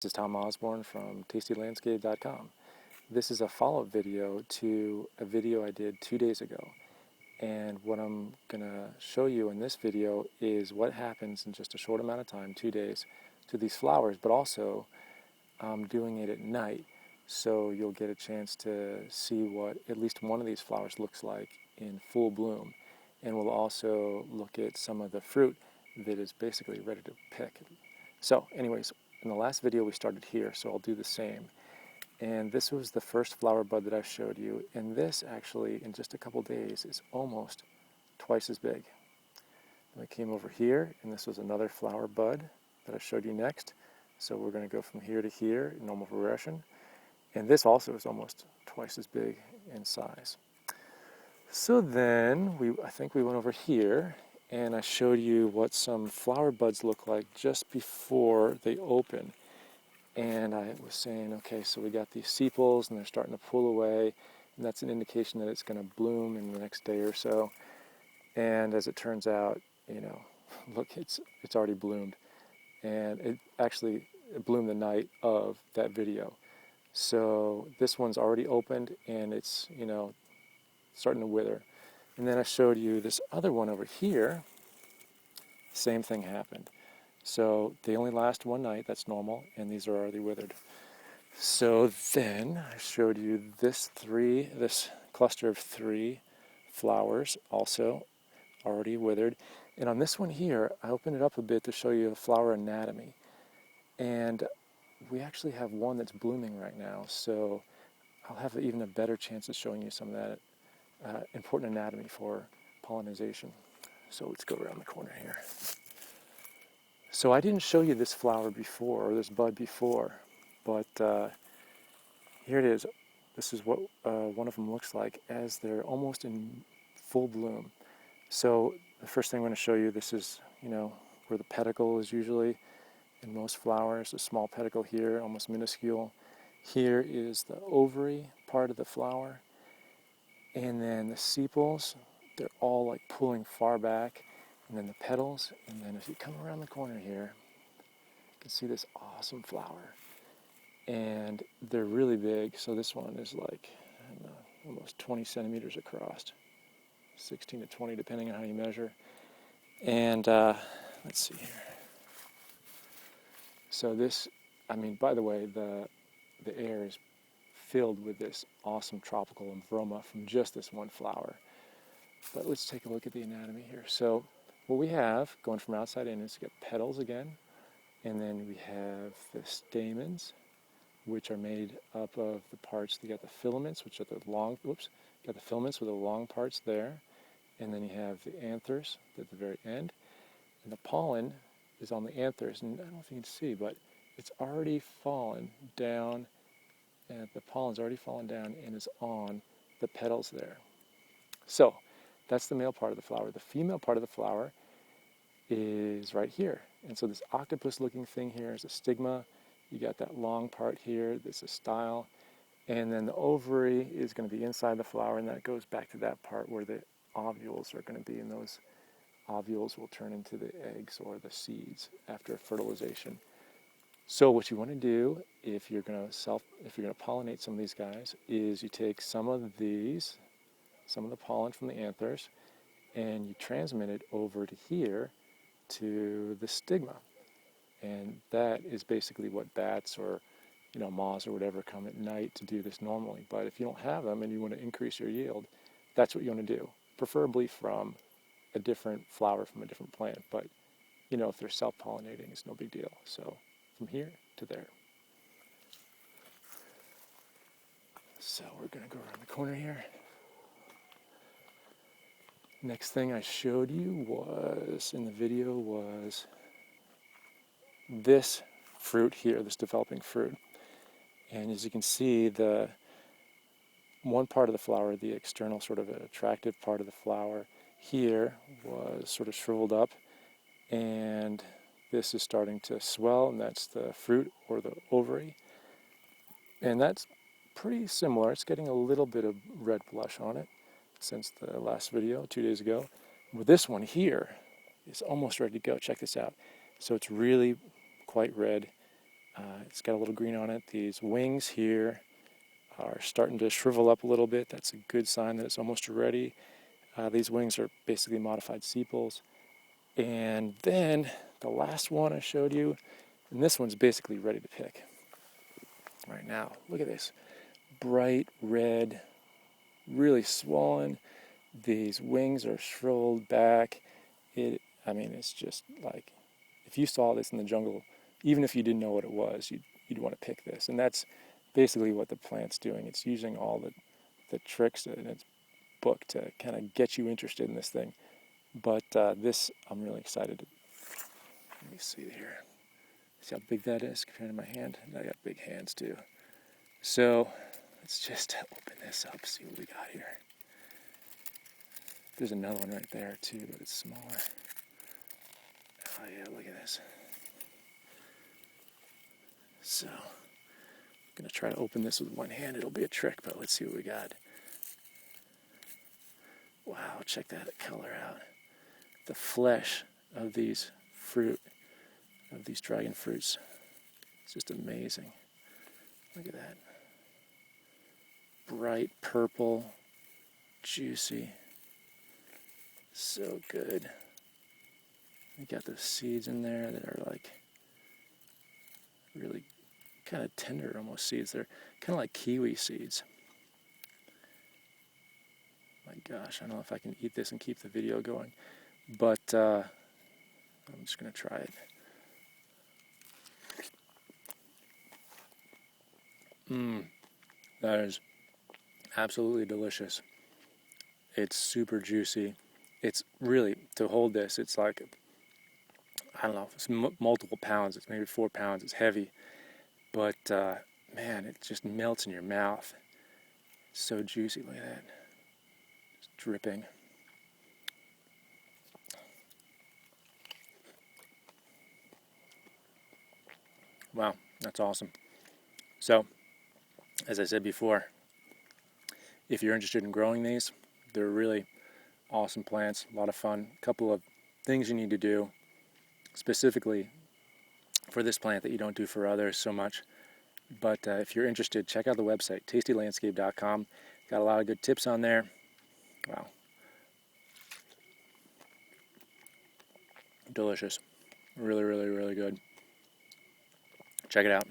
This is Tom Osborne from tastylandscape.com. This is a follow-up video to a video I did 2 days ago. And what I'm going to show you in this video is what happens in just a short amount of time, 2 days, to these flowers, but also I'm doing it at night, so you'll get a chance to see what at least one of these flowers looks like in full bloom. And we'll also look at some of the fruit that is basically ready to pick. So anyways, in the last video we started here, so I'll do the same. And this was the first flower bud that I showed you, and this actually in just a couple days is almost twice as big. Then we came over here, and this was another flower bud that I showed you next. So we're going to go from here to here in normal progression. And this also is almost twice as big in size. So then I think we went over here, and I showed you what some flower buds look like just before they open. And I was saying, okay, so we got these sepals, and they're starting to pull away, and that's an indication that it's going to bloom in the next day or so. And as it turns out, look, it's already bloomed. And it bloomed the night of that video. So this one's already opened, and it's, starting to wither. And then I showed you this other one over here. Same thing happened. So they only last one night, that's normal, and these are already withered. So then I showed you this cluster of 3 flowers, also already withered. And on this one here, I opened it up a bit to show you the flower anatomy. And we actually have one that's blooming right now, so I'll have even a better chance of showing you some of that important anatomy for pollination. So let's go around the corner here. So I didn't show you this flower before, or this bud before, but here it is. This is what one of them looks like as they're almost in full bloom. So the first thing I'm going to show you, this is, where the pedicle is usually in most flowers, a small pedicle here, almost minuscule. Here is the ovary part of the flower. And then the sepals, they're all like pulling far back. And then the petals, and then if you come around the corner here, you can see this awesome flower. And they're really big, so this one is like, I don't know, almost 20 centimeters across, 16 to 20 depending on how you measure. And let's see here. So this, by the way, the air is filled with this awesome tropical aroma from just this one flower. But let's take a look at the anatomy here. So what we have, going from outside in, is we got petals again, and then we have the stamens, which are made up of the parts. You got the filaments, which are the got the filaments with the long parts there, and then you have the anthers at the very end, and the pollen is on the anthers, and I don't know if you can see, but it's already fallen down, and the pollen's already fallen down and is on the petals there. So that's the male part of the flower. The female part of the flower is right here. And so this octopus-looking thing here is a stigma. You got that long part here, this is style. And then the ovary is going to be inside the flower, and that goes back to that part where the ovules are going to be, and those ovules will turn into the eggs or the seeds after fertilization. So what you want to do if you're going to pollinate some of these guys is you take some of the pollen from the anthers, and you transmit it over to here to the stigma. And that is basically what bats or moths or whatever come at night to do this normally. But if you don't have them and you want to increase your yield, that's what you want to do, preferably from a different flower from a different plant. But if they're self-pollinating, it's no big deal. So from here to there. So we're going to go around the corner here. Next thing I showed you in the video was this fruit here, this developing fruit. And as you can see, the one part of the flower, the external sort of attractive part of the flower here, was sort of shriveled up, and this is starting to swell, and that's the fruit or the ovary. And that's pretty similar. It's getting a little bit of red blush on it since the last video 2 days ago. With this one here, it's almost ready to go. Check this out. So it's really quite red. It's got a little green on it. These wings here are starting to shrivel up a little bit. That's a good sign that it's almost ready. These wings are basically modified sepals. And then the last one I showed you, and this one's basically ready to pick right now. Look at this. Bright red, really swollen. These wings are shriveled back. It's just like, if you saw this in the jungle, even if you didn't know what it was, you'd want to pick this. And that's basically what the plant's doing. It's using all the tricks in its book to kind of get you interested in this thing. But this, I'm really excited to. Let me see here. See how big that is compared to my hand? And I got big hands too. So let's just open this up, see what we got here. There's another one right there too, but it's smaller. Oh yeah, look at this. So I'm gonna try to open this with one hand. It'll be a trick, but let's see what we got. Wow, check that color out. The flesh of these dragon fruits. It's just amazing. Look at that. Bright purple, juicy. So good. We got those seeds in there that are like really kind of tender almost seeds. They're kind of like kiwi seeds. My gosh, I don't know if I can eat this and keep the video going, but I'm just going to try it. That is absolutely delicious. It's super juicy. It's really, to hold this, it's like, I don't know, it's multiple pounds. It's maybe 4 pounds. It's heavy. But, man, it just melts in your mouth. It's so juicy. Look at that. It's dripping. Wow, that's awesome. So, as I said before, if you're interested in growing these, they're really awesome plants, a lot of fun. A couple of things you need to do specifically for this plant that you don't do for others so much. But if you're interested, check out the website, tastylandscape.com. Got a lot of good tips on there. Wow. Delicious. Really, really, really good. Check it out.